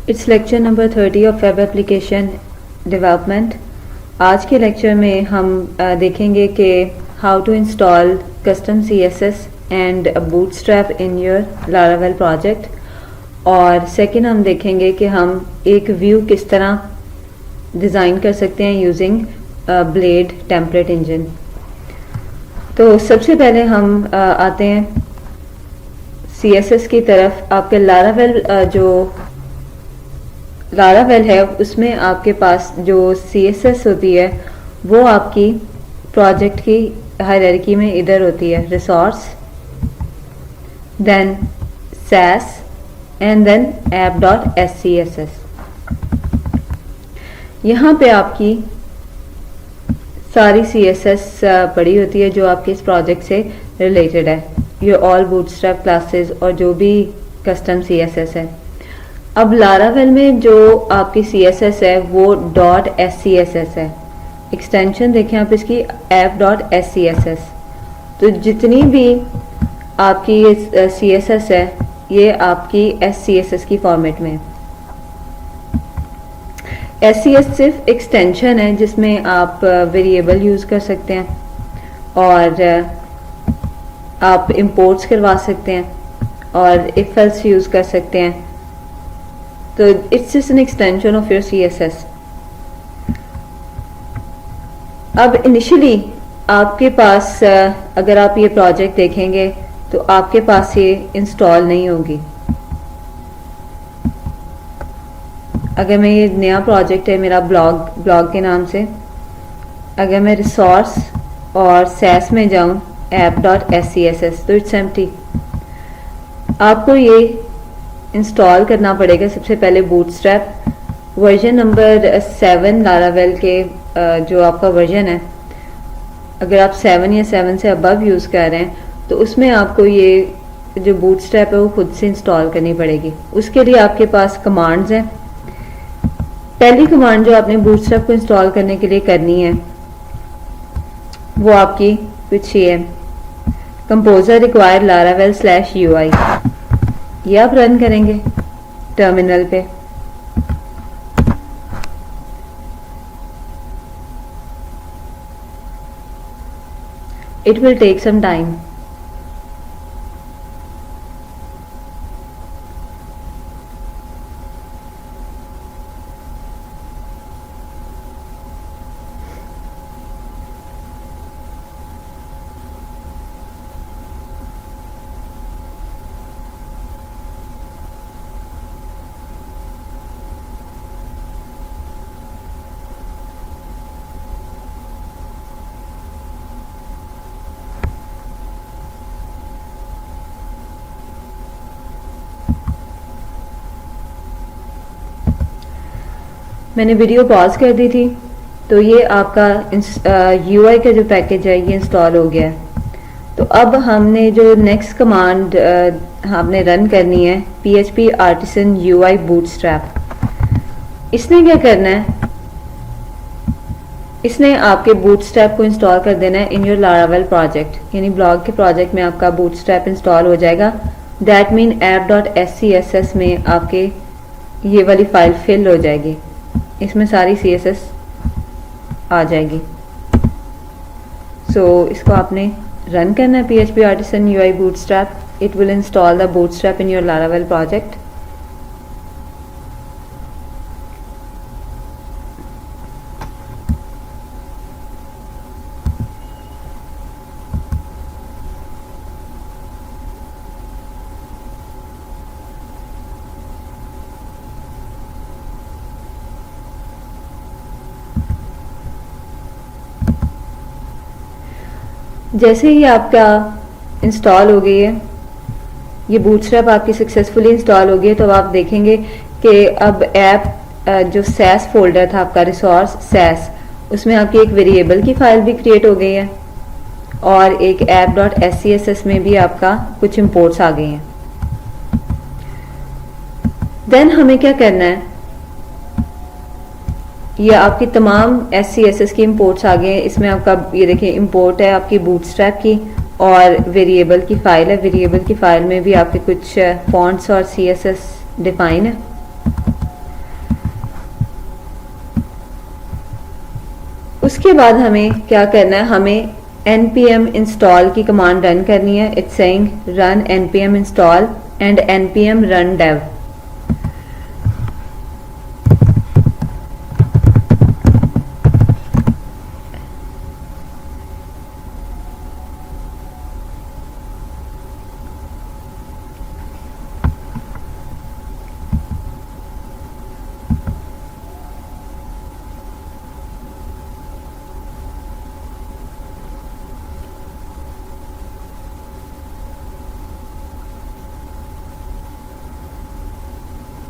It's lecture number 30 of web application development. आज के lecture में हम देखेंगे कि how to install custom CSS and bootstrap in your Laravel project. और सेकंड हम देखेंगे कि हम एक व्यू किस तरह डिज़ाइन कर सकते हैं यूजिंग ब्लेड टेम्पलेट इंजन। तो सबसे पहले हम आते हैं CSS की तरफ। आपके लारावेल है उसमें आपके पास जो CSS होती है वो आपकी प्रोजेक्ट की हायरार्की में इधर होती है, resource, then SAS and then app.scss। यहाँ पे आपकी सारी CSS पड़ी होती है जो आपके इस प्रोजेक्ट से रिलेटेड है, ये ऑल बूटस्ट्रैप क्लासेस और जो भी कस्टम CSS है। अब लारावेल में जो आपकी CSS है वो .scss है। एक्सटेंशन देखें आप इसकी app.scss। तो जितनी भी आपकी CSS है ये आपकी SCSS की फॉर्मेट में है। SCSS सिर्फ एक्सटेंशन है जिसमें आप वेरिएबल यूज़ कर सकते हैं और आप इंपोर्ट्स करवा सकते हैं और इफ एल्स यूज़ कर सकते हैं। तो it's just an extension of your CSS। अब इनिशियली आपके पास अगर आप ये प्रोजेक्ट देखेंगे तो आपके पास ये इंस्टॉल नहीं होगी। अगर मैं ये नया प्रोजेक्ट है मेरा ब्लॉग के नाम से, अगर मैं रिसोर्स और SAS में जाऊं app.scss तो इट्स एम्प्टी। आपको ये इंस्टॉल करना पड़ेगा सबसे पहले बूटस्ट्रैप वर्जन नंबर 7 लारावेल के जो आपका वर्जन है। अगर आप 7 या 7 से अबव यूज़ कर रहे हैं तो उसमें आपको ये जो बूटस्ट्रैप है वो खुद से इंस्टॉल करनी पड़ेगी। उसके लिए आपके पास कमांड्स हैं। पहली कमांड जो आपने बूटस्ट्रैप को इंस्टॉल करने के लिए करनी है वो आपकी कुछ ये है, कंपोजर रिक्वायर लारावेल /UI। ये आप रन करेंगे टर्मिनल पे। It will take some time. मैंने वीडियो पॉज कर दी थी तो ये आपका UI का जो पैकेज है ये इंस्टॉल हो गया है। तो अब हमने जो नेक्स्ट कमांड हमने रन करनी है PHP Artisan UI Bootstrap। इसने क्या करना है, इसने आपके बूटस्ट्रैप को इंस्टॉल कर देना है इन योर लारावेल प्रोजेक्ट, यानी ब्लॉग के प्रोजेक्ट में आपका बूटस्ट्रैप इंस्टॉल हो जाएगा। दैट मीन app.scss में आपके ये वाली फाइल फिल हो जाएगी, इसमें सारी CSS आ जाएगी। सो इसको आपने रन करना है PHP Artisan UI Bootstrap। It will install the bootstrap in your Laravel project. जैसे ही आपका इंस्टॉल हो गई है, ये बूटस्ट्रैप आपकी सक्सेसफुली इंस्टॉल हो गई है, तो आप देखेंगे कि अब ऐप जो SAS फोल्डर था आपका रिसोर्स SAS, उसमें आपकी एक वेरिएबल की फाइल भी क्रिएट हो गई है और एक app.scss में भी आपका कुछ इंपोर्ट्स आ गए हैं। देन हमें क्या करना है, ये आपकी तमाम SCSS की इंपोर्ट्स आ गए हैं। इसमें आपका ये देखिए इंपोर्ट है आपकी बूटस्ट्रैप की और वेरिएबल की फाइल है। वेरिएबल की फाइल में भी आपके कुछ फॉन्ट्स और CSS डिफाइन है। उसके बाद हमें क्या करना है, हमें npm install की कमांड रन करनी है. It's saying run npm install and npm run dev.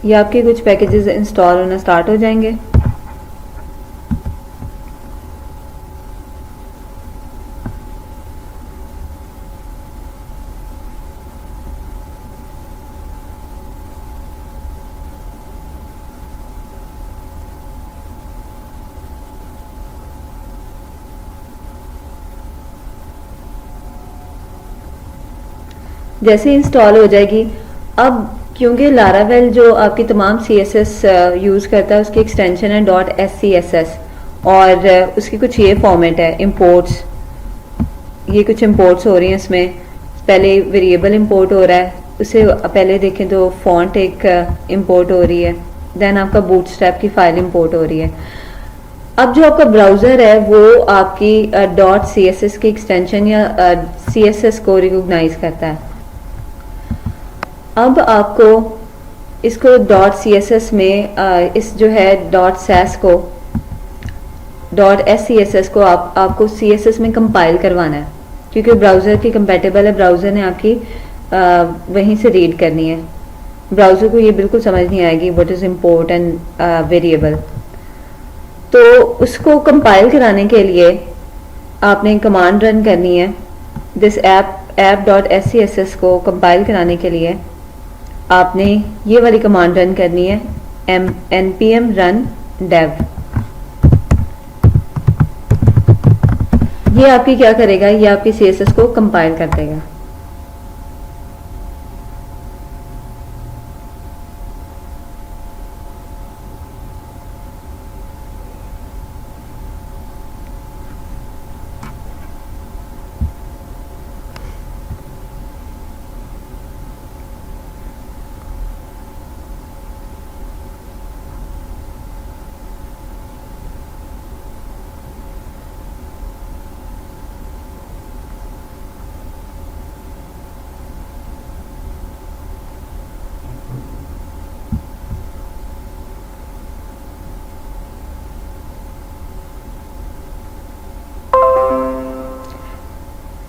ये आपके कुछ पैकेजेस इंस्टॉल होना स्टार्ट हो जाएंगे. जैसे इंस्टॉल हो जाएगी, अब क्योंकि लारावेल जो आपकी तमाम CSS यूज़ करता है उसकी एक्सटेंशन है .scss और उसकी कुछ ये फॉर्मेट है इंपोर्ट्स. ये कुछ इंपोर्ट्स हो रही हैं इसमें. पहले वेरिएबल इंपोर्ट हो रहा है, उससे पहले देखें तो फॉन्ट एक इंपोर्ट हो रही है, देन आपका बूटस्ट्रैप की फाइल इंपोर्ट हो रही है. अब जो आपका ब्राउज़र है वो आपकी .css की एक्सटेंशन या CSS को रिकॉग्नाइज करता है. अब आपको इसको .css में इस जो है .sass को .scss को आपको CSS में कंपाइल करवाना है, क्योंकि ब्राउज़र की कंपेटेबल है. ब्राउज़र ने आपकी वहीं से रीड करनी है. ब्राउज़र को ये बिल्कुल समझ नहीं आएगी what is import and variable. तो उसको कंपाइल कराने के लिए आपने कमांड रन करनी है. दिस app.scss को कंपाइल कराने के लिए आपने ये वाली कमांड रन करनी है, npm run dev. ये आपकी क्या करेगा, ये आपकी CSS को कंपाइल कर देगा.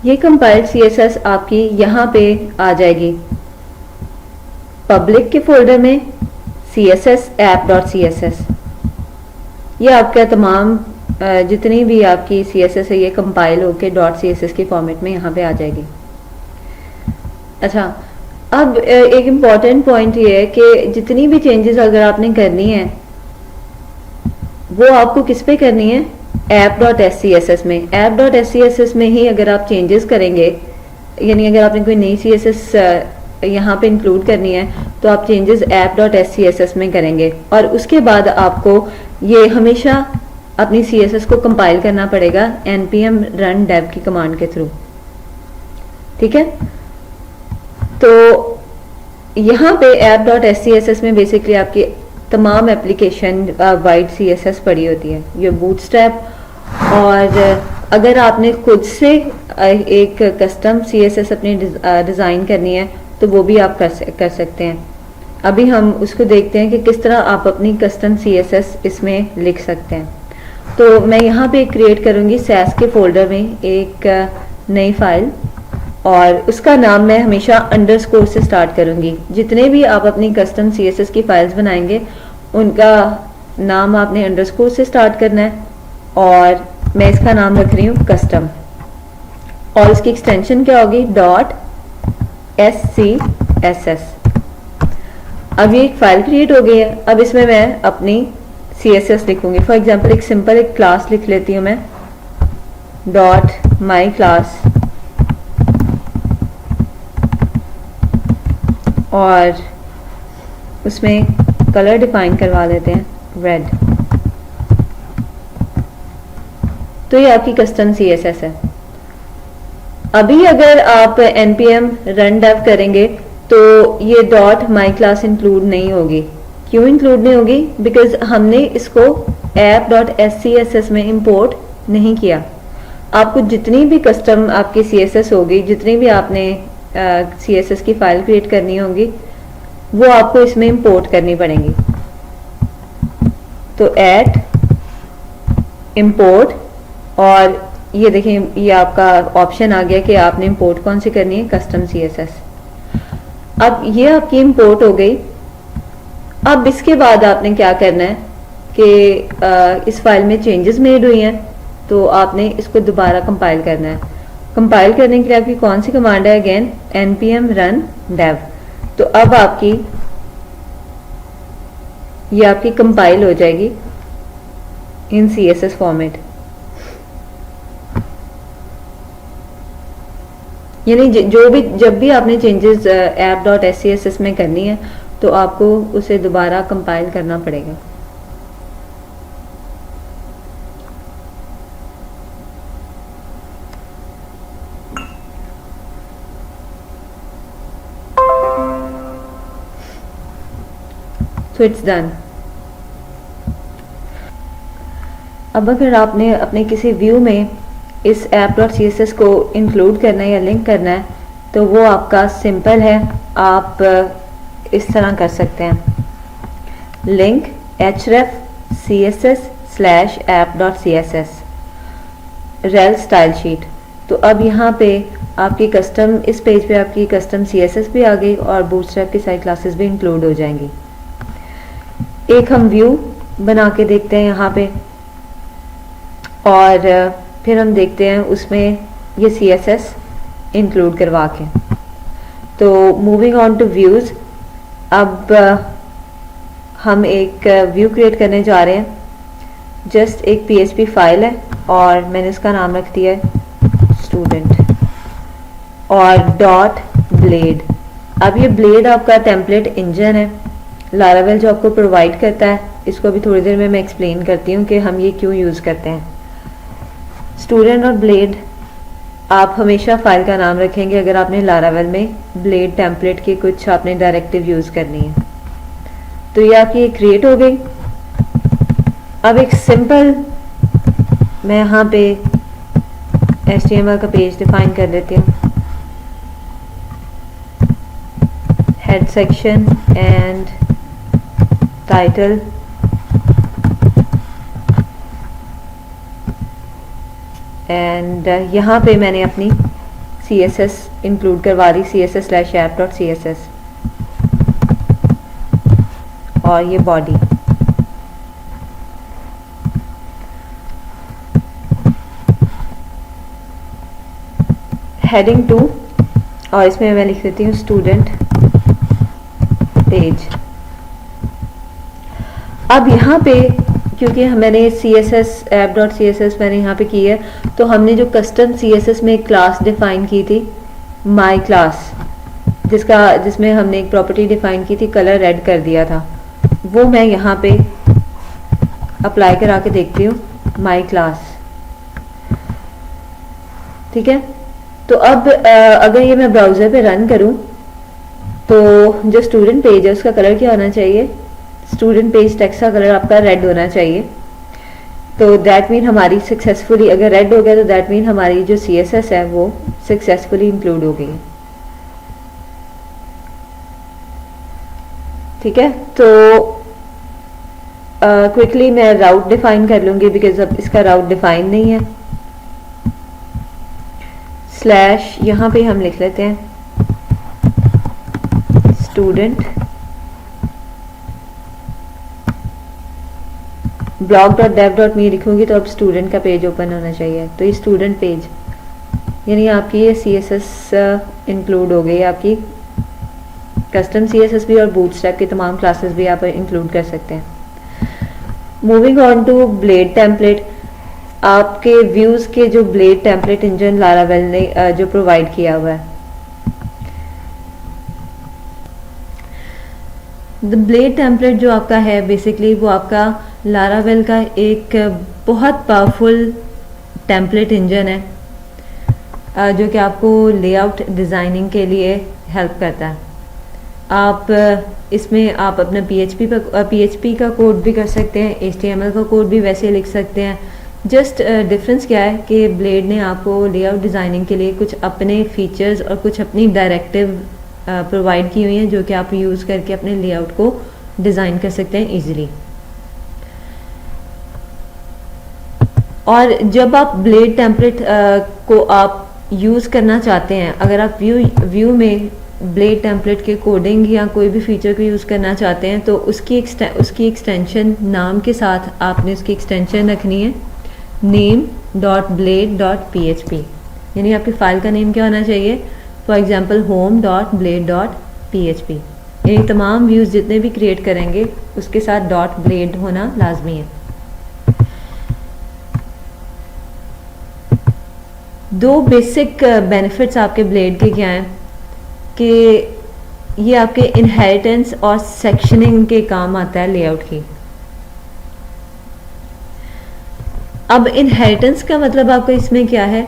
ये कंपाइल्ड CSS आपकी यहाँ पे आ जाएगी पब्लिक के फोल्डर में CSS app.css. ये आपका तमाम जितनी भी आपकी CSS है ये कंपाइल होके .css के फॉर्मेट में यहाँ पे आ जाएगी. अच्छा, अब एक इम्पॉर्टेंट पॉइंट ये है कि जितनी भी चेंजेस अगर आपने करनी है वो आपको किस पे करनी है, app.scss में. app.scss में ही अगर आप चेंजेस करेंगे, यानी अगर आपने कोई नई CSS यहाँ पे इंक्लूड करनी है तो आप चेंजेस app.scss में करेंगे और उसके बाद आपको ये हमेशा अपनी CSS को कंपाइल करना पड़ेगा npm run dev की कमांड के थ्रू. ठीक है, तो यहाँ पे app.scss में बेसिकली आपकी तमाम एप्लीकेशन वाइड CSS पड़ी होती है, ये बूटस्ट्रैप. और अगर आपने खुद से एक कस्टम CSS अपनी डिज़ाइन करनी है तो वो भी आप कर सकते हैं. अभी हम उसको देखते हैं कि किस तरह आप अपनी कस्टम CSS इसमें लिख सकते हैं. तो मैं यहाँ पे क्रिएट करूँगी सैस के फोल्डर में एक नई फाइल और उसका नाम मैं हमेशा अंडरस्कोर से स्टार्ट करूँगी. जितने भी आप अपनी कस्टम CSS की फाइल्स बनाएंगे उनका नाम आपने अंडरस्कोर से स्टार्ट करना है और मैं इसका नाम रख रही हूँ कस्टम और इसकी एक्सटेंशन क्या होगी .scss. अब ये एक फाइल क्रिएट हो गई है. अब इसमें मैं अपनी CSS लिखूंगी. फॉर एग्जांपल एक सिंपल एक क्लास लिख लेती हूँ मैं .myClass और उसमें कलर डिफाइन करवा देते हैं रेड. तो ये आपकी कस्टम CSS है। अभी अगर आप npm रन डेव करेंगे तो ये डॉट माई क्लास इंक्लूड नहीं होगी। क्यों इंक्लूड नहीं होगी? बिकॉज हमने इसको app.scss में इंपोर्ट नहीं किया। आपको जितनी भी कस्टम आपकी CSS होगी, जितनी भी आपने CSS की फाइल क्रिएट करनी होगी, वो आपको इसमें इंपोर्ट करनी पड़ेंगी। तो ऐड इंपोर्ट, और ये देखें ये आपका ऑप्शन आ गया कि आपने इंपोर्ट कौन सी करनी है, कस्टम CSS। अब ये आपकी इंपोर्ट हो गई। अब इसके बाद आपने क्या करना है कि इस फाइल में चेंजेस मेड हुई हैं, तो आपने इसको दोबारा कंपाइल करना है। कंपाइल करने के लिए आपकी कौन सी कमांड है? Again npm run dev। तो अब आपकी ये आपकी कंपाइल हो जाएगी इन CSS फॉर्मेट, यानी जो भी जब भी आपने चेंजेस app.scss में करनी है तो आपको उसे दोबारा कंपाइल करना पड़ेगा। So it's done। अब अगर आपने अपने किसी व्यू में इस app.css को इंक्लूड करना है या लिंक करना है तो वो आपका सिंपल है, आप इस तरह कर सकते हैं। Link href css /app.css rail style sheet. तो अब यहाँ पे आपकी कस्टम, इस पेज पे आपकी कस्टम CSS भी आ गई और बूटस्ट्रैप की सारी क्लासेस भी इंक्लूड हो जाएंगी। एक हम व्यू बना के देखते हैं यहाँ पे, और फिर हम देखते हैं उसमें ये CSS इंक्लूड करवा के। तो मूविंग ऑन टू व्यूज़, अब हम एक व्यू क्रिएट करने जा रहे हैं। जस्ट एक PHP फाइल है और मैंने इसका नाम रख दिया है स्टूडेंट और डॉट ब्लेड। अब ये ब्लेड आपका टेम्पलेट इंजन है, लारावेल जो आपको प्रोवाइड करता है। इसको अभी थोड़ी देर में मैं एक्सप्लेन करती हूँ कि हम ये क्यों यूज़ करते हैं। स्टूडेंट और ब्लेड आप हमेशा फाइल का नाम रखेंगे अगर आपने लारावेल में ब्लेड टेम्पलेट की कुछ आपने डायरेक्टिव यूज़ करनी है। तो ये आपकी क्रिएट हो गई। अब एक सिंपल मैं यहाँ पे HTML का पेज डिफाइन कर लेती हूँ। Head section and title, and यहाँ पे मैंने अपनी CSS इंक्लूड करवा दी, css/app.css, और ये बॉडी। हेडिंग 2, और इसमें मैं लिख देती हूँ स्टूडेंट पेज। अब यहाँ पे क्योंकि मैंने CSS app.css मैंने यहाँ पे की है, तो हमने जो कस्टम CSS में एक क्लास डिफाइन की थी माई क्लास, जिसमें हमने एक प्रॉपर्टी डिफाइन की थी, कलर रेड कर दिया था, वो मैं यहाँ पे अप्लाई करा के देखती हूँ माई क्लास। ठीक है, तो अब अगर ये मैं ब्राउज़र पे रन करूँ तो जो स्टूडेंट पेज है उसका कलर क्या होना चाहिए? स्टूडेंट पेज टेक्स्ट का कलर आपका रेड होना चाहिए। तो दैट मीन हमारी सक्सेसफुली, अगर रेड हो गया तो दैट मीन हमारी जो CSS है वो सक्सेसफुली इंक्लूड हो गई है। ठीक है, तो क्विकली मैं राउट डिफाइन कर लूँगी बिकॉज अब इसका राउट डिफाइन नहीं है। स्लैश यहाँ पे हम लिख लेते हैं स्टूडेंट blog.dev.me लिखूंगी तो अब स्टूडेंट का पेज ओपन होना चाहिए। तो ये स्टूडेंट पेज, यानी आपकी ये CSS इंक्लूड हो गई, आपकी कस्टम CSS भी और बूटस्ट्रैप की तमाम क्लासेस भी आप इंक्लूड कर सकते हैं। Moving on to blade template, आपके व्यूज़ के जो ब्लेड टेम्पलेट इंजन लारावेल ने जो प्रोवाइड किया हुआ है। द ब्लेड टेम्पलेट जो आपका है बेसिकली वो आपका लारावेल का एक बहुत पावरफुल टेम्पलेट इंजन है जो कि आपको लेआउट डिज़ाइनिंग के लिए हेल्प करता है। आप इसमें आप अपना पीएचपी का कोड भी कर सकते हैं, एचटीएमएल का कोड भी वैसे लिख सकते हैं। जस्ट डिफरेंस क्या है कि ब्लेड ने आपको लेआउट डिज़ाइनिंग के लिए कुछ अपने फीचर्स और कुछ अपनी डायरेक्टिव प्रोवाइड की हुई हैं जो कि आप यूज़ करके अपने लेआउट को डिज़ाइन कर सकते हैं ईजिली। और जब आप ब्लेड टेम्पलेट को आप यूज़ करना चाहते हैं, अगर आप व्यू में ब्लेड टेम्पलेट के कोडिंग या कोई भी फीचर को यूज़ करना चाहते हैं तो उसकी एक्सटेंशन नाम के साथ आपने उसकी एक्सटेंशन रखनी है name.blade.php, यानी आपकी फ़ाइल का नेम क्या होना चाहिए, फॉर एग्जांपल home.blade.php। यानी तमाम व्यूज़ जितने भी क्रिएट करेंगे उसके साथ .blade होना लाजमी है। दो बेसिक बेनिफिट्स आपके ब्लेड के क्या हैं कि ये आपके इनहेरिटेंस और सेक्शनिंग के काम आता है लेआउट की। अब इनहेरिटेंस का मतलब आपको इसमें क्या है,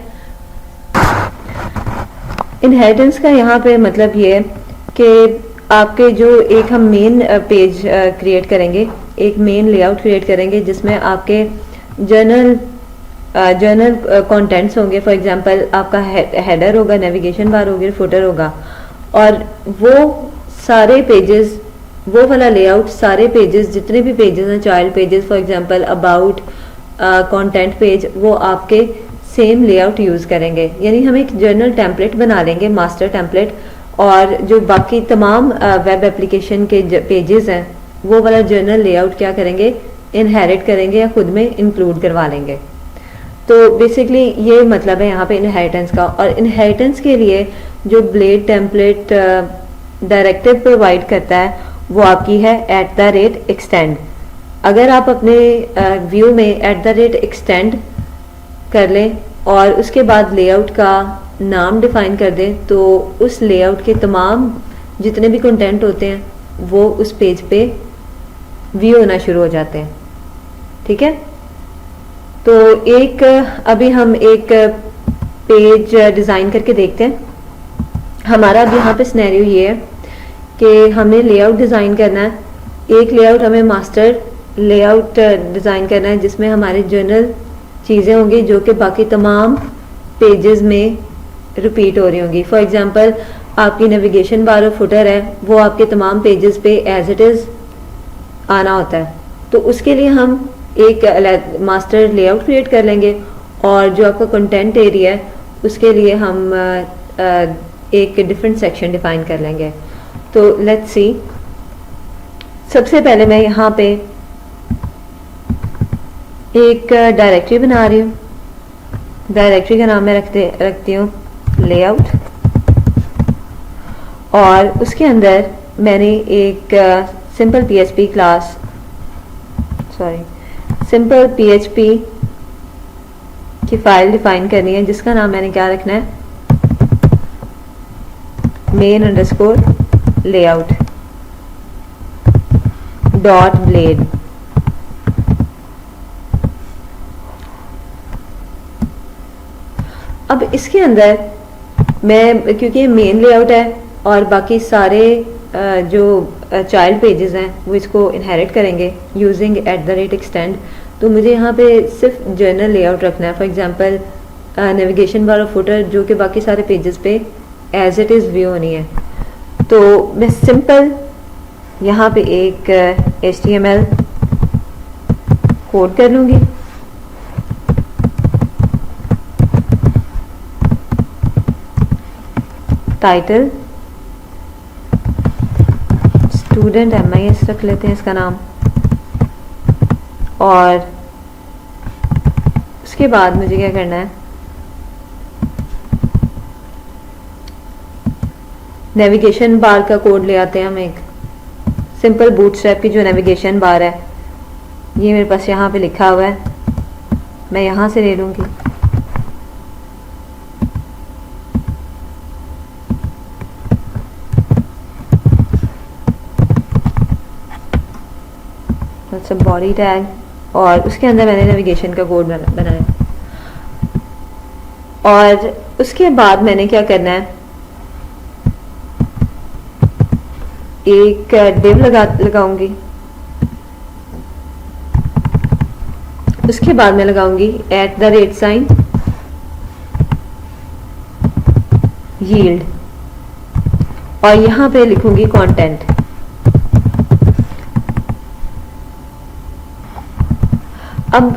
इनहेरिटेंस का यहाँ पे मतलब ये है कि आपके जो एक हम मेन पेज क्रिएट करेंगे, एक मेन लेआउट क्रिएट करेंगे जिसमें आपके जर्नल कंटेंट्स होंगे। फॉर एग्जांपल आपका हेडर होगा, नेविगेशन बार होगी, फुटर होगा, और वो सारे पेजेस, वो वाला लेआउट सारे पेजेस जितने भी पेजेस हैं, child pages for example, about, content page, वो आपके सेम लेआउट यूज़ करेंगे। यानी हम एक जर्नल टेम्पलेट बना लेंगे, मास्टर टेम्पलेट, और जो बाकी तमाम वेब एप्लीकेशन के पेजेस हैं वो वाला जर्नल लेआउट क्या करेंगे, इनहेरिट करेंगे या खुद में इंक्लूड करवा लेंगे। तो बेसिकली ये मतलब है यहाँ पे इनहेरिटेंस का। और इनहेरिटेंस के लिए जो ब्लेड टेम्पलेट डायरेक्टिव प्रोवाइड करता है वो आपकी है @extend। अगर आप अपने व्यू में @extend कर लें और उसके बाद लेआउट का नाम डिफाइन कर दें तो उस लेआउट के तमाम जितने भी कंटेंट होते हैं वो उस पेज पे व्यू होना शुरू हो जाते हैं। ठीक है, तो एक अभी हम एक पेज डिज़ाइन करके देखते हैं। हमारा अब यहाँ पे सिनेरियो ये है कि हमने लेआउट डिज़ाइन करना है। एक लेआउट हमें मास्टर लेआउट डिज़ाइन करना है जिसमें हमारे जनरल चीज़ें होंगी जो कि बाकी तमाम पेजेस में रिपीट हो रही होंगी। फॉर एग्जांपल आपकी नेविगेशन बार और फुटर है वो आपके तमाम पेजेस पे एज इट इज़ आना होता है। तो उसके लिए हम एक मास्टर लेआउट क्रिएट कर लेंगे और जो आपका कंटेंट एरिया है उसके लिए हम एक डिफरेंट सेक्शन डिफाइन कर लेंगे। तो लेट्स सी, सबसे पहले मैं यहाँ पे एक डायरेक्टरी बना रही हूँ। डायरेक्टरी का नाम मैं रखती हूँ लेआउट, और उसके अंदर मैंने एक सिंपल PHP की फाइल डिफाइन करनी है जिसका नाम मैंने क्या रखना है, main_layout.blade। अब इसके अंदर मैं, क्योंकि मेन लेआउट है और बाकी सारे जो चाइल्ड पेजेस हैं वो इसको इनहेरिट करेंगे यूजिंग @extend, तो मुझे यहाँ पे सिर्फ जर्नल लेआउट रखना है। फॉर एग्जांपल नेविगेशन बार और फुटर जो कि बाकी सारे पेजेस पे एज इट इज़ व्यू होनी है। तो मैं सिंपल यहाँ पे एक HTML कोड कर लूँगी। टाइटल स्टूडेंट MIS रख लेते हैं इसका नाम, और उसके बाद मुझे क्या करना है, नेविगेशन बार का कोड ले आते हैं हम। एक सिंपल बूटस्ट्रैप की जो नेविगेशन बार है ये मेरे पास यहाँ पे लिखा हुआ है, मैं यहाँ से ले लूँगी। बॉडी टैग, और उसके अंदर मैंने नेविगेशन का कोड बनाया। और उसके बाद मैंने क्या करना है, एक div लगाऊंगी। उसके बाद मैं लगाऊंगी @sign yield और यहां पे लिखूंगी कंटेंट। अब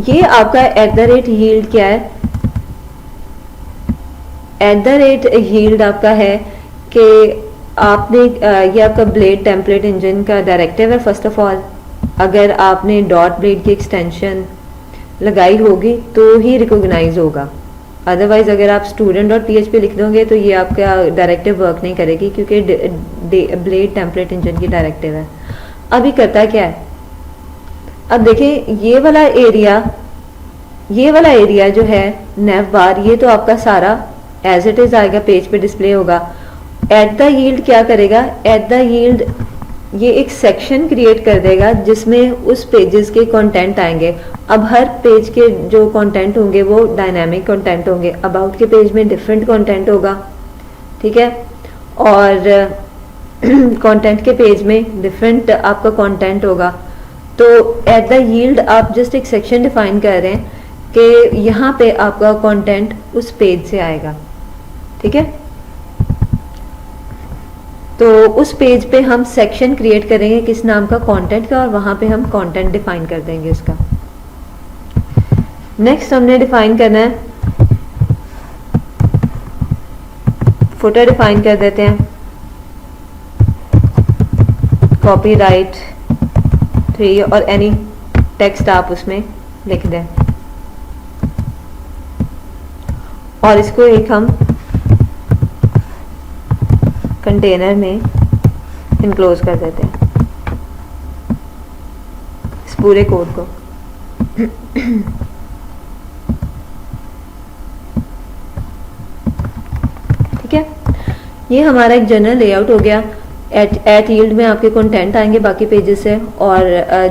ये आपका @yield क्या है, @yield आपका है कि आपने ये आपका ब्लेड टेम्पलेट इंजन का डायरेक्टिव है। फर्स्ट ऑफ ऑल अगर आपने डॉट ब्लेड की एक्सटेंशन लगाई होगी तो ही रिकॉग्नाइज होगा, अदरवाइज अगर आप student.php लिख दोगे तो ये आपका डायरेक्टिव वर्क नहीं करेगी, क्योंकि ब्लेड टेम्पलेट इंजन की डायरेक्टिव है। अभी करता क्या है, अब देखें ये वाला एरिया जो है nav बार, ये तो आपका सारा एज इट इज आएगा, पेज पे डिस्प्ले होगा। @yield क्या करेगा, @yield ये एक सेक्शन क्रिएट कर देगा जिसमें उस पेजेस के कंटेंट आएंगे। अब हर पेज के जो कंटेंट होंगे वो डायनामिक कंटेंट होंगे। अबाउट के पेज में डिफरेंट कंटेंट होगा, ठीक है, और कंटेंट के पेज में डिफरेंट आपका कंटेंट होगा। तो @yield आप जस्ट एक सेक्शन डिफाइन कर रहे हैं कि यहाँ पे आपका कंटेंट उस पेज से आएगा, ठीक है। तो उस पेज पे हम सेक्शन क्रिएट करेंगे किस नाम का, कंटेंट का, और वहां पे हम कंटेंट डिफाइन कर देंगे उसका। नेक्स्ट हमने डिफाइन करना है फुटर, डिफाइन कर देते हैं। कॉपीराइट 3 और एनी टेक्स्ट आप उसमें लिख दें और इसको एक हम कंटेनर में इनक्लोज कर देते हैं इस पूरे कोड को। ठीक है, ये हमारा एक जनरल लेआउट हो गया। @yield में आपके कंटेंट आएंगे बाकी पेजेस से, और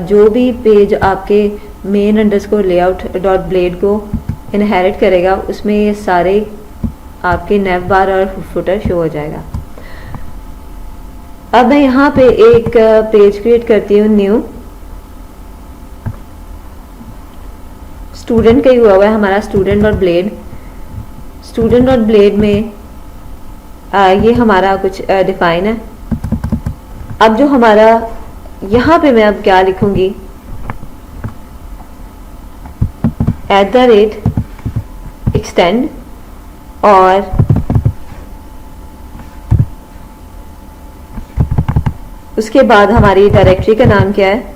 जो भी पेज आपके main_layout.blade को इनहेरिट करेगा उसमें ये सारे आपके nav बार और फुटर शो हो जाएगा। अब मैं यहाँ पे एक पेज क्रिएट करती हूँ, न्यू स्टूडेंट का ही हुआ है हमारा, student.blade में ये हमारा कुछ डिफाइन है। अब जो हमारा यहाँ पे मैं अब क्या लिखूंगी, @extend और उसके बाद हमारी डायरेक्टरी का नाम क्या है,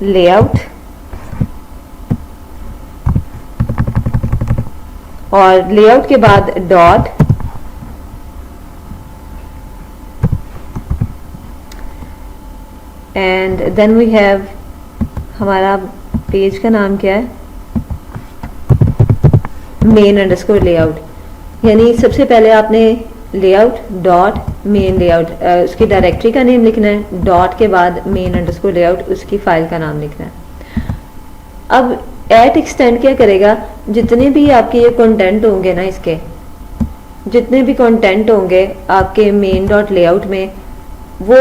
लेआउट, और लेआउट के बाद dot, and then we have हमारा पेज का नाम क्या है, main_layout। यानी सबसे पहले आपने लेआउट डॉट मेन लेआउट उसकी डायरेक्टरी का नेम लिखना है, डॉट के बाद main_layout उसकी फाइल का नाम लिखना है। अब @extend क्या करेगा, जितने भी आपके ये कंटेंट होंगे ना, इसके जितने भी कंटेंट होंगे आपके main.layout में वो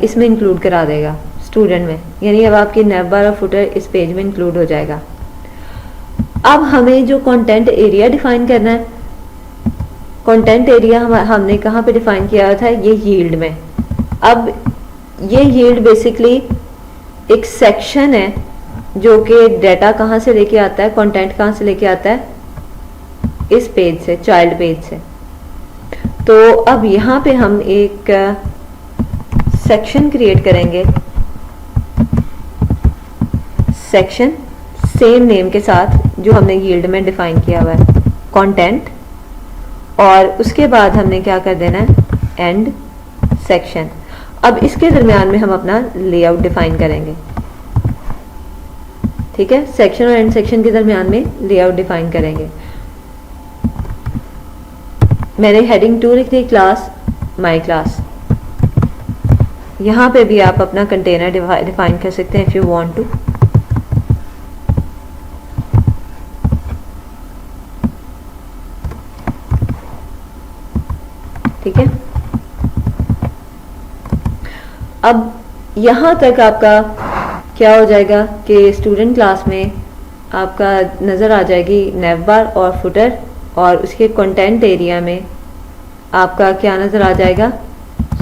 इसमें इंक्लूड करा देगा स्टूडेंट में, यानी अब आपकी nav बार और फुटर इस पेज में इंक्लूड हो जाएगा। अब हमें जो कंटेंट एरिया डिफाइन करना है, कंटेंट एरिया हमने कहाँ पे डिफाइन किया था, ये यील्ड में। अब ये यील्ड बेसिकली एक सेक्शन है जो कि डेटा कहाँ से लेके आता है, कंटेंट कहाँ से लेके आता है, इस पेज से, चाइल्ड पेज से। तो अब यहाँ पे हम एक सेक्शन क्रिएट करेंगे, सेक्शन सेम नेम के साथ जो हमने यील्ड में डिफाइन किया हुआ है, कंटेंट, और उसके बाद हमने क्या कर देना है, एंड सेक्शन। अब इसके दरमियान में हम अपना लेआउट डिफाइन करेंगे, ठीक है, सेक्शन और एंड सेक्शन के दरमियान में लेआउट डिफाइन करेंगे। मैंने हेडिंग 2 लिख दी, क्लास माई क्लास। यहाँ पे भी आप अपना कंटेनर डिफाइन कर सकते हैं इफ यू वांट टू। ठीक है। अब यहाँ तक आपका क्या हो जाएगा कि स्टूडेंट क्लास में आपका नज़र आ जाएगी नेव बार और फुटर, और उसके कंटेंट एरिया में आपका क्या नज़र आ जाएगा,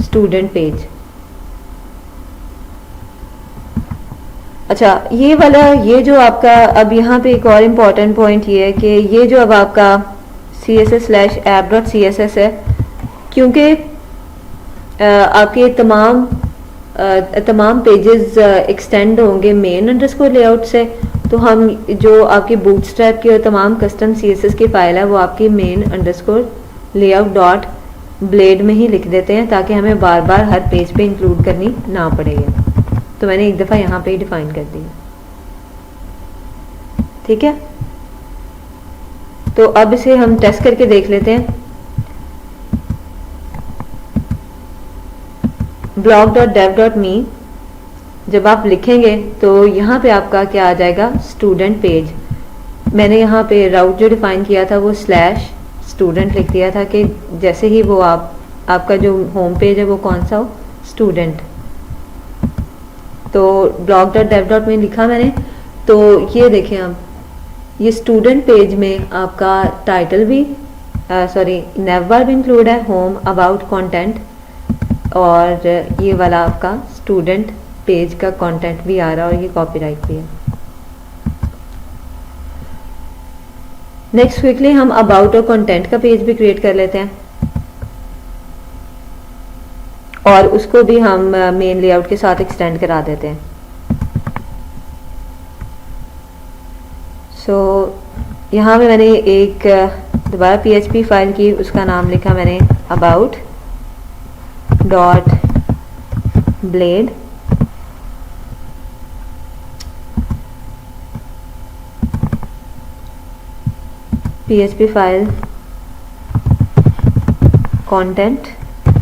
स्टूडेंट पेज। अच्छा, ये वाला, ये जो आपका अब यहाँ पे एक और इम्पॉर्टेंट पॉइंट ये है कि ये जो अब आपका css/app.css है, क्योंकि आपके तमाम पेजेस एक्सटेंड होंगे मेन अंडरस्कोर लेआउट से, तो हम जो आपकी बूटस्ट्रैप की और तमाम कस्टम CSS की फाइल है वो आपकी main underscore layout dot blade में ही लिख देते हैं, ताकि हमें बार बार हर पेज पे इंक्लूड करनी ना पड़ेगी। तो मैंने एक दफ़ा यहाँ पे ही डिफाइन कर दी, ठीक है। तो अब इसे हम टेस्ट करके देख लेते हैं। blog.dev.me जब आप लिखेंगे तो यहाँ पे आपका क्या आ जाएगा, स्टूडेंट पेज। मैंने यहाँ पे राउट जो डिफाइन किया था वो /student लिख दिया था, कि जैसे ही वो आपका जो होम पेज है वो कौन सा हो, स्टूडेंट। तो blog.dev.me लिखा मैंने, तो ये देखें आप, ये स्टूडेंट पेज में आपका टाइटल भी नेव बार भी इंक्लूड है, होम, अबाउट, कंटेंट, और ये वाला आपका स्टूडेंट पेज का कंटेंट भी आ रहा है, और ये कॉपीराइट भी है। नेक्स्ट क्विकली हम अबाउट और कंटेंट का पेज भी क्रिएट कर लेते हैं, और उसको भी हम मेन लेआउट के साथ एक्सटेंड करा देते हैं। सो यहाँ पे मैंने एक दोबारा PHP फाइल की, उसका नाम लिखा मैंने about dot blade, PHP file content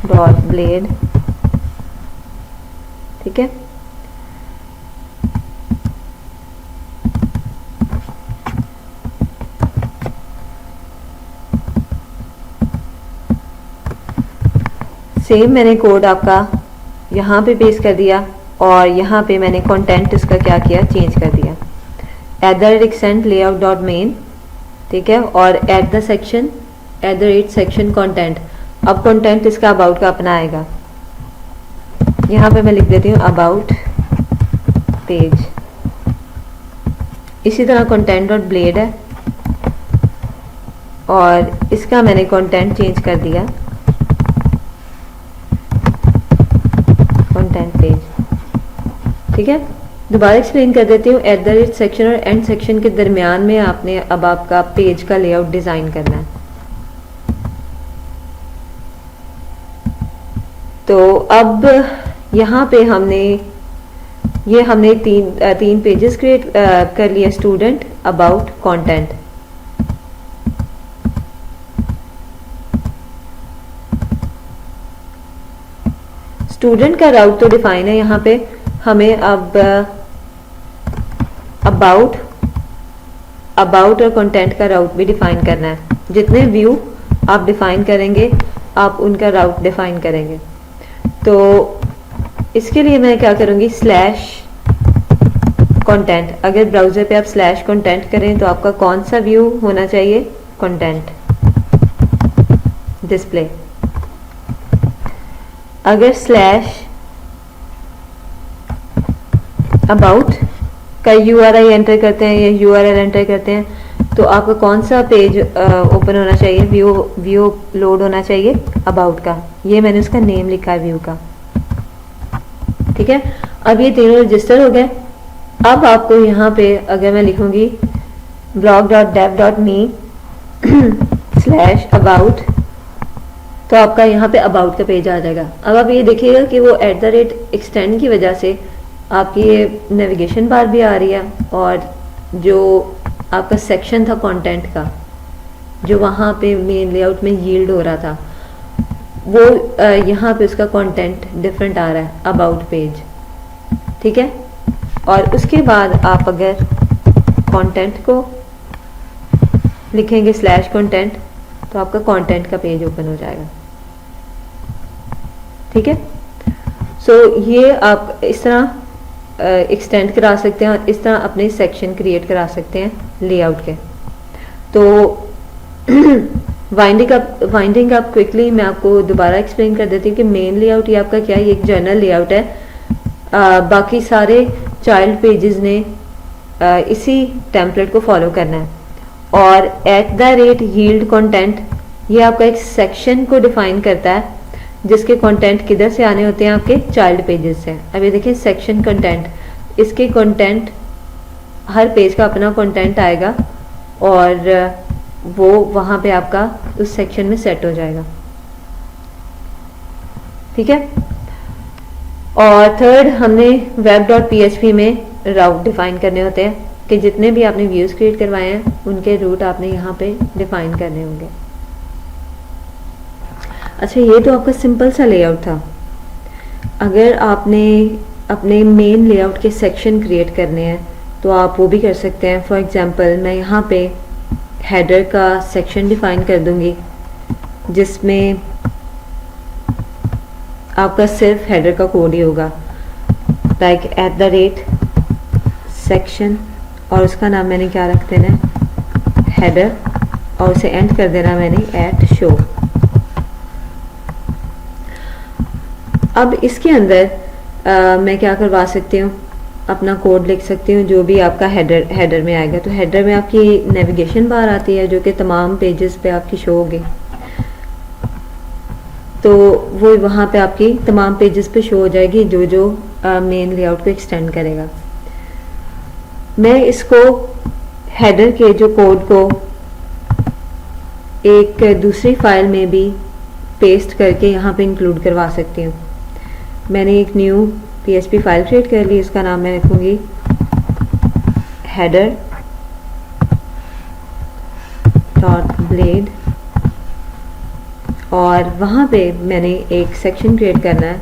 dot blade, ठीक है। सेम मैंने कोड आपका यहाँ पे पेस्ट कर दिया, और यहाँ पे मैंने कंटेंट इसका क्या किया, चेंज कर दिया, @extend layout डॉट मेन, ठीक है, और @section कंटेंट। अब कंटेंट इसका अबाउट का अपना आएगा, यहाँ पे मैं लिख देती हूँ अबाउट पेज। इसी तरह कंटेंट डॉट ब्लेड है, और इसका मैंने कंटेंट चेंज कर दिया, कंटेंट पेज, ठीक है। दोबारा एक्सप्लेन कर देती हूँ, @section और एंड सेक्शन के दरमियान में आपने अब आपका पेज का लेआउट डिजाइन करना है। तो अब यहाँ पे हमने तीन पेजेस क्रिएट कर लिए, स्टूडेंट, अबाउट, कंटेंट। स्टूडेंट का राउट तो डिफाइन है, यहाँ पे हमें अब अबाउट और कंटेंट का राउट भी डिफाइन करना है। जितने व्यू आप डिफाइन करेंगे आप उनका राउट डिफाइन करेंगे। तो इसके लिए मैं क्या करूँगी, /कंटेंट। अगर ब्राउज़र पे आप /कंटेंट करें तो आपका कौन सा व्यू होना चाहिए, कंटेंट डिस्प्ले। अगर /अबाउट का URI एंटर करते हैं या URL एंटर करते हैं, तो आपका कौन सा पेज ओपन होना चाहिए, व्यू लोड होना चाहिए, अबाउट का। ये मैंने उसका नेम लिखा है व्यू का, ठीक है। अब ये तीनों रजिस्टर हो गए। अब आपको यहाँ पे अगर मैं लिखूंगी blog.dev.me/about, तो आपका यहाँ पे अबाउट का पेज आ जाएगा। अब आप ये देखिएगा कि वो @extend की वजह से आपकी ये नेविगेशन बार भी आ रही है, और जो आपका सेक्शन था कंटेंट का, जो वहाँ पे मेन लेआउट में यील्ड हो रहा था, वो यहाँ पे उसका कंटेंट डिफरेंट आ रहा है, अबाउट पेज, ठीक है। और उसके बाद आप अगर कंटेंट को लिखेंगे /content, तो आपका कंटेंट का पेज ओपन हो जाएगा। ठीक है। सो ये आप इस तरह एक्सटेंड करा सकते हैं और इस तरह अपने सेक्शन क्रिएट करा सकते हैं लेआउट के। तो वाइंडिंग अप क्विकली मैं आपको दोबारा एक्सप्लेन कर देती हूँ कि मेन लेआउट ये आपका क्या है, ये एक जनरल लेआउट है। बाकी सारे चाइल्ड पेजेस ने इसी टेम्पलेट को फॉलो करना है। और @yield content ये आपका एक सेक्शन को डिफाइन करता है जिसके कंटेंट किधर से आने होते हैं, आपके चाइल्ड पेजेस से। अब ये देखिए सेक्शन कंटेंट, इसके कंटेंट हर पेज का अपना कंटेंट आएगा और वो वहाँ पे आपका उस सेक्शन में सेट हो जाएगा, ठीक है। और थर्ड, हमने web.php में राउट डिफाइन करने होते हैं कि जितने भी आपने व्यूज क्रिएट करवाए हैं उनके रूट आपने यहाँ पे डिफाइन करने होंगे। अच्छा, ये तो आपका सिंपल सा लेआउट था। अगर आपने अपने मेन लेआउट के सेक्शन क्रिएट करने हैं तो आप वो भी कर सकते हैं। फॉर एग्जांपल मैं यहाँ पे हेडर का सेक्शन डिफाइन कर दूंगी जिसमें आपका सिर्फ हेडर का कोड ही होगा, लाइक @section, और उसका नाम मैंने क्या रख देना है, हेडर, और उसे एंड कर देना मैंने @show। अब इसके अंदर मैं क्या करवा सकती हूँ, अपना कोड लिख सकती हूँ जो भी आपका हेडर में आएगा। तो हेडर में आपकी नेविगेशन बार आती है जो कि तमाम पेजेस पे आपकी शो होगी, तो वो वहाँ पे आपकी तमाम पेजेस पे शो हो जाएगी जो जो मेन लेआउट को एक्सटेंड करेगा। मैं इसको हेडर के जो कोड को एक दूसरी फाइल में भी पेस्ट करके यहाँ पे इंक्लूड करवा सकती हूँ। मैंने एक न्यू PHP फाइल क्रिएट कर ली, इसका नाम मैं रखूँगी header.blade, और वहाँ पे मैंने एक सेक्शन क्रिएट करना है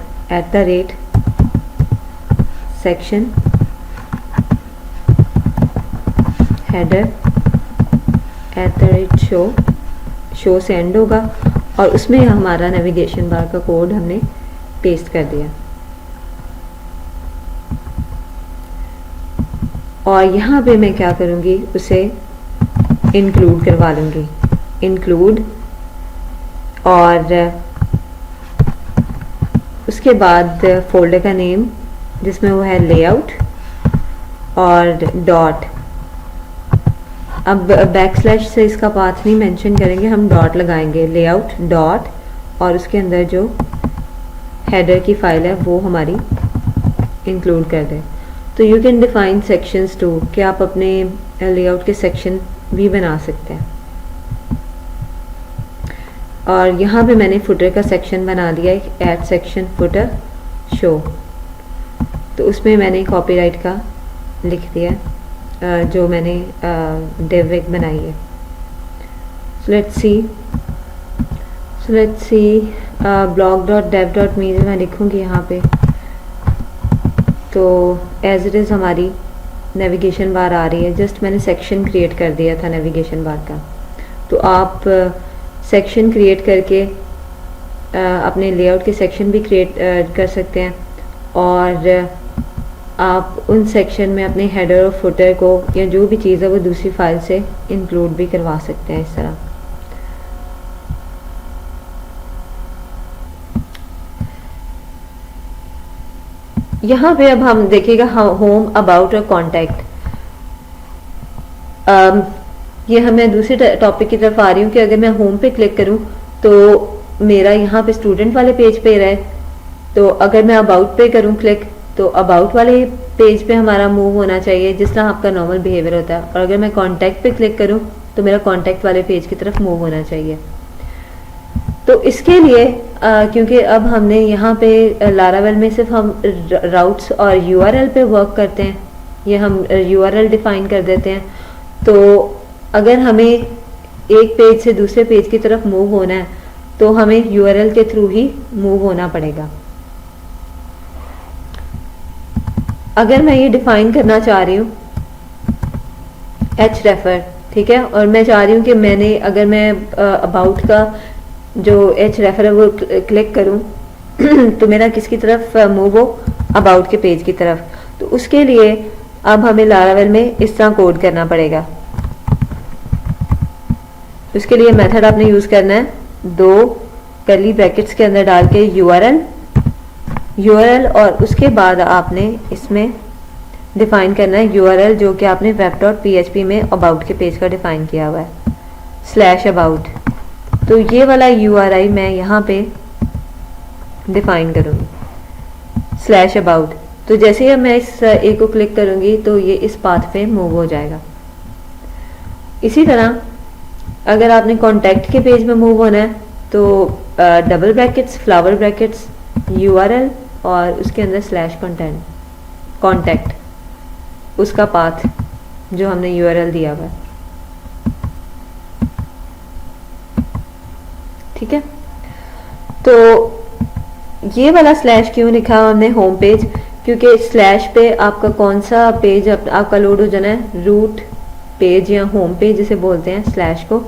@section header @show से एंड होगा, और उसमें हमारा नेविगेशन बार का कोड हमने पेस्ट कर दिया। और यहाँ पे मैं क्या करूँगी, उसे इंक्लूड करवा लूँगी, इंक्लूड, और उसके बाद फोल्डर का नेम जिसमें वो है लेआउट और डॉट। अब बैकस्लैश से इसका पाथ नहीं मेंशन करेंगे, हम डॉट लगाएंगे, लेआउट डॉट, और उसके अंदर जो हेडर की फाइल है वो हमारी इंक्लूड कर दें। तो you can define sections to, कि आप अपने लेआउट के सेक्शन भी बना सकते हैं। और यहाँ पे मैंने फुटर का सेक्शन बना दिया है, @section footer show, तो उसमें मैंने कॉपीराइट का लिख दिया जो मैंने div बनाई है। सो लेट्स सी blog.dev.me मैं लिखूँगी यहाँ पे, तो एज इट इज़ हमारी नेविगेशन बार आ रही है। जस्ट मैंने सेक्शन क्रिएट कर दिया था नेविगेशन बार का। तो आप सेक्शन क्रिएट करके अपने लेआउट के सेक्शन भी क्रिएट कर सकते हैं, और आप उन सेक्शन में अपने हेडर और फुटर को या जो भी चीज़ है वो दूसरी फाइल से इंक्लूड भी करवा सकते हैं इस तरह। यहाँ पे अब हम देखिएगा होम, अबाउट और कॉन्टैक्ट। ये मैं दूसरे टॉपिक की तरफ आ रही हूँ कि अगर मैं होम पे क्लिक करूँ तो मेरा यहाँ पे स्टूडेंट वाले पेज पे रहे, तो अगर मैं अबाउट पे करूँ क्लिक तो अबाउट वाले पेज पे हमारा मूव होना चाहिए जिस तरह आपका नॉर्मल बिहेवियर होता है, और अगर मैं कॉन्टैक्ट पे क्लिक करूँ तो मेरा कॉन्टैक्ट वाले पेज की तरफ मूव होना चाहिए। तो इसके लिए क्योंकि अब हमने यहाँ पे लारावेल में सिर्फ हम राउट्स और URL पे वर्क करते हैं, ये हम URL डिफाइन कर देते हैं, तो अगर हमें एक पेज से दूसरे पेज की तरफ मूव होना है तो हमें URL के थ्रू ही मूव होना पड़ेगा। अगर मैं ये डिफाइन करना चाह रही हूँ hreffer, ठीक है, और मैं चाह रही हूँ कि अगर मैं अबाउट का जो hreffer है वो क्लिक करूँ तो मेरा किसकी तरफ मूव हो, अबाउट के पेज की तरफ। तो उसके लिए अब हमें लारावेल में इस तरह कोड करना पड़ेगा। उसके लिए मेथड आपने यूज करना है, 2 कर्ली ब्रैकेट्स के अंदर डाल के यूआरएल और उसके बाद आपने इसमें डिफाइन करना है यूआरएल जो कि आपने web.php में अबाउट के पेज का डिफाइन किया हुआ है, /about। तो ये वाला यूआरआई मैं यहाँ पे डिफाइन करूँगी, /about। तो जैसे ही मैं इस ए को क्लिक करूँगी तो ये इस पाथ पे मूव हो जाएगा। इसी तरह अगर आपने कॉन्टैक्ट के पेज में मूव होना है तो double brackets, flower brackets, URL और उसके अंदर /contact, उसका पाथ जो हमने यूआरएल दिया हुआ है। ठीक है, तो ये वाला स्लैश क्यों लिखा हमने होम पेज, क्योंकि स्लैश पे आपका कौन सा पेज आपका लोड हो जाना है, रूट पेज या होम पेज जिसे बोलते हैं स्लैश को।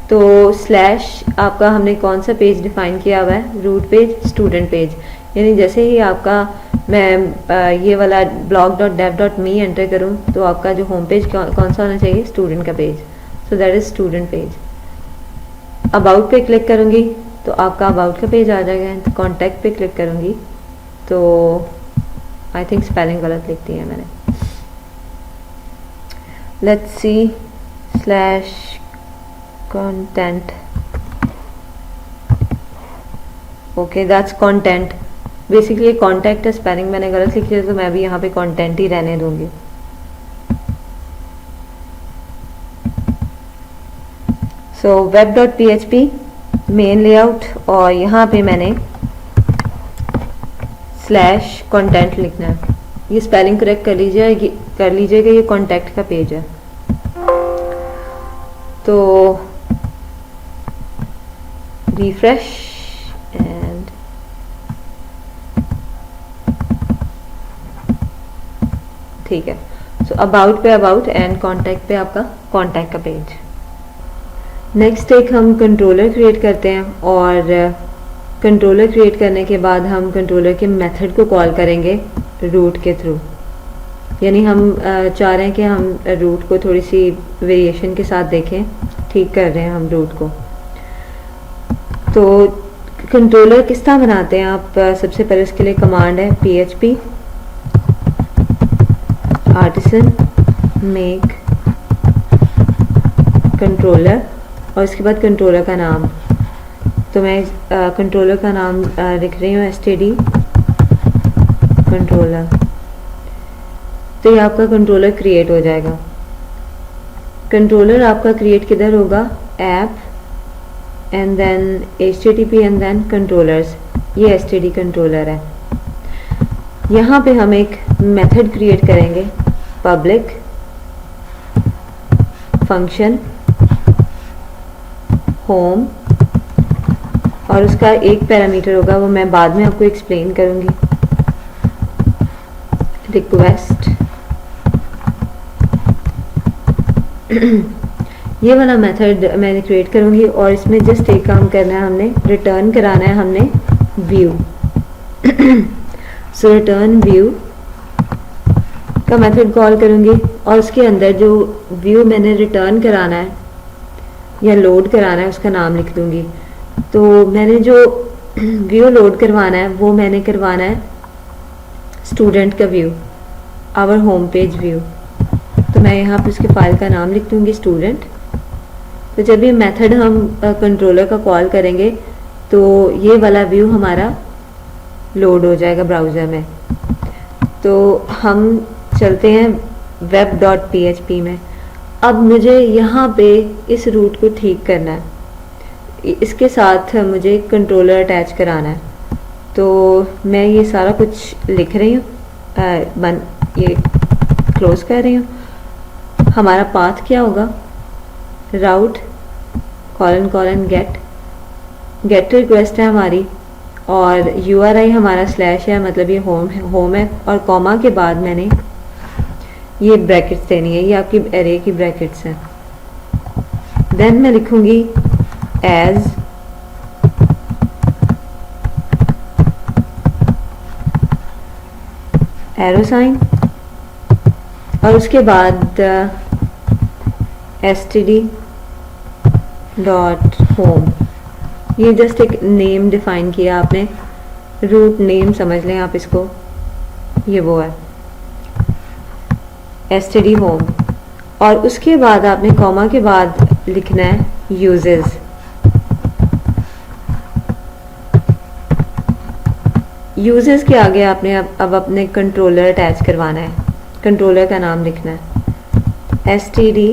तो स्लैश आपका हमने कौन सा पेज डिफाइन किया हुआ है, रूट पेज, स्टूडेंट पेज। यानी जैसे ही आपका मैं ये वाला blog.dev.me एंटर करूं तो आपका जो होम पेज कौन सा होना चाहिए, स्टूडेंट का page. So that is student page. About पे क्लिक करूंगी तो आपका अबाउट का पेज आ जाएगा। तो कॉन्टैक्ट पे क्लिक करूंगी तो आई थिंक स्पेलिंग गलत लिख दी है मैंने। Let's see, /content, okay that's content. Basically contact है, स्पेलिंग मैंने गलत लिखी है तो मैं भी यहाँ पे कंटेंट ही रहने दूंगी। सो web.php मेन लेआउट और यहाँ पे मैंने /content लिखना है। ये स्पेलिंग करेक्ट कर लीजिएगा, ये कॉन्टैक्ट का पेज है। तो रिफ्रेश एंड ठीक है। सो अबाउट पे अबाउट एंड कॉन्टैक्ट पे आपका कॉन्टैक्ट का पेज। नेक्स्ट एक हम कंट्रोलर क्रिएट करते हैं और कंट्रोलर क्रिएट करने के बाद हम कंट्रोलर के मेथड को कॉल करेंगे रूट के थ्रू। यानी हम चाह रहे हैं कि हम रूट को थोड़ी सी वेरिएशन के साथ देखें, ठीक कर रहे हैं हम रूट को। तो कंट्रोलर किस तरह बनाते हैं आप, सबसे पहले उसके लिए कमांड है php artisan make कंट्रोलर और उसके बाद कंट्रोलर का नाम। तो मैं कंट्रोलर का नाम लिख रही हूँ std कंट्रोलर। तो ये आपका कंट्रोलर क्रिएट हो जाएगा। कंट्रोलर आपका क्रिएट किधर होगा, app and then http and then controllers. ये std कंट्रोलर है। यहाँ पे हम एक मेथड क्रिएट करेंगे, पब्लिक फंक्शन होम, और उसका एक पैरामीटर होगा, वो मैं बाद में आपको एक्सप्लेन करूंगी, रिक्वेस्ट। ये वाला मेथड मैंने क्रिएट करूंगी और इसमें जस्ट एक काम करना है, हमने रिटर्न कराना है हमने व्यू। सो रिटर्न व्यू का मेथड कॉल करूंगी और उसके अंदर जो व्यू मैंने रिटर्न कराना है या लोड कराना है उसका नाम लिख दूंगी। तो मैंने जो व्यू लोड करवाना है वो मैंने करवाना है स्टूडेंट का view, our home page view. तो मैं यहाँ पे उसके फाइल का नाम लिख दूंगी स्टूडेंट। तो जब ये मेथड हम कंट्रोलर का कॉल करेंगे तो ये वाला व्यू हमारा लोड हो जाएगा ब्राउज़र में। तो हम चलते हैं web.php में। अब मुझे यहाँ पे इस रूट को ठीक करना है, इसके साथ मुझे कंट्रोलर अटैच कराना है। तो मैं ये सारा कुछ लिख रही हूँ, ये क्लोज कर रही हूँ। हमारा पाथ क्या होगा, राउट : गेट रिक्वेस्ट है हमारी और यूआरआई हमारा स्लैश है, मतलब ये होम है और कॉमा के बाद मैंने ये ब्रैकेट्स देनी है, ये आपकी एरे की ब्रैकेट्स हैं। देन मैं लिखूंगी एज एरो साइन और उसके बाद std डॉट होम। ये जस्ट एक नेम डिफाइन किया आपने, रूट नेम समझ लें आप इसको, ये वो है std होम। और उसके बाद आपने कॉमा के बाद लिखना है यूजेस। यूजेस के आगे आपने अब अपने कंट्रोलर अटैच करवाना है, कंट्रोलर का नाम लिखना है std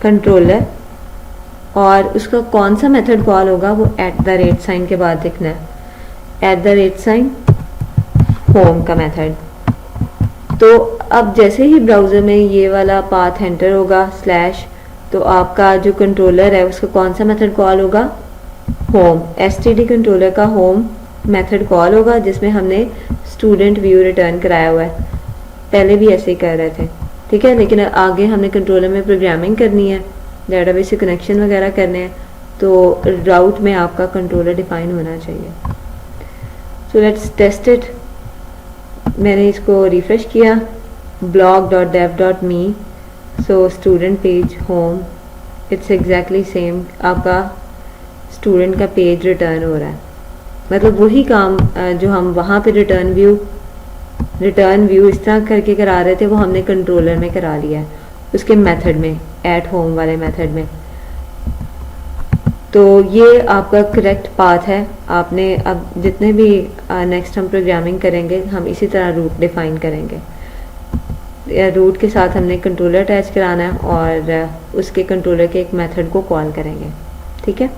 कंट्रोलर, और उसका कौन सा मेथड कॉल होगा वो @ साइन के बाद लिखना है, @ साइन होम का मेथड। तो अब जैसे ही ब्राउज़र में ये वाला पाथ एंटर होगा स्लैश, तो आपका जो कंट्रोलर है उसका कौन सा मेथड कॉल होगा, होम। std कंट्रोलर का होम मेथड कॉल होगा जिसमें हमने स्टूडेंट व्यू रिटर्न कराया हुआ है, पहले भी ऐसे ही कर रहे थे, ठीक है। लेकिन आगे हमने कंट्रोलर में प्रोग्रामिंग करनी है, डेटाबेस से कनेक्शन वगैरह करने हैं, तो राउट में आपका कंट्रोलर डिफाइन होना चाहिए। So let's test it. मैंने इसको रिफ्रेश किया, blog.dev.me, so student page home, it's exactly same, आपका स्टूडेंट का पेज रिटर्न हो रहा है। मतलब वही काम जो हम वहाँ पे रिटर्न व्यू इस तरह करके करा रहे थे वो हमने कंट्रोलर में करा लिया है, उसके मेथड में, @होम वाले मेथड में। तो ये आपका करेक्ट पाथ है। आपने अब जितने भी नेक्स्ट हम प्रोग्रामिंग करेंगे हम इसी तरह रूट डिफाइन करेंगे, रूट के साथ हमने कंट्रोलर अटैच कराना है और उसके कंट्रोलर के एक मेथड को कॉल करेंगे, ठीक है।